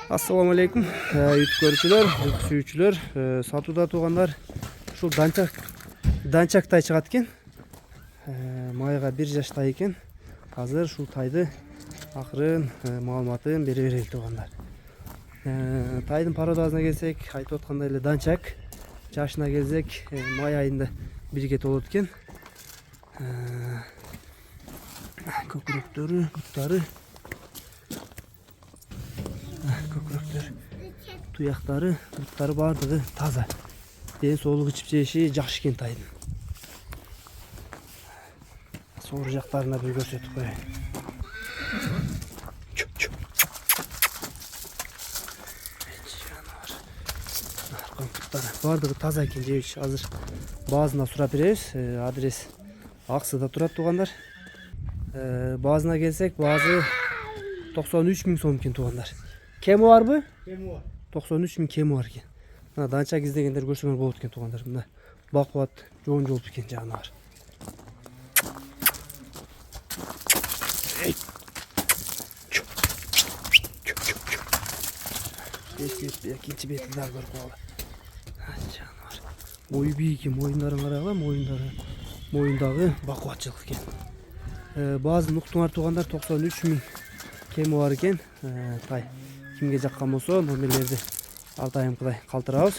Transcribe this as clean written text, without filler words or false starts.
Assalamu alaikum. YouTube görüşçüler, sүйүүчүлөр, сатууда тугандар. Ушул данчак тай чыгат экен. Майга 1 жаштай экен. Азыр ушул тайды акырын маалыматын бере берели тугандар. Тайдын породасына келсек, айтып аткандай эле данчак. Жашына келсек, май айында 1 толот экен. Көкүрөктөрү, буттары, көкүрөктөр, туяктары, буттары бардыгы таза. Ден соолугу ичип жеши жакшы экен тайдын. Соор жактарына бир көрсөтүп коеюн. Бардыгы таза экен жебиш. Азыр баазына сурап беребиз. Адрес Аксыда турат тугандар. Баазына келсек, баазы 93 000 сом экен тугандар. Кеми барбы? Кеми бар. 93 000 кеми бар экен. Мына данчак издегендер көрсөңөр болот экен тугандар. Мына бакубат жоон жолуп экен жагына бар. Экинчи бетин дагы көрүп калалы. Жаныбар. Бою бийик экен, моюндарын карагыла, моюндагы бакубатчылык экен. Баазын уктуңар тугандар, 93 000 кеми бар экен. Тай кимге жаккан болсо номерлерди ар дайымкыдай калтырабыз.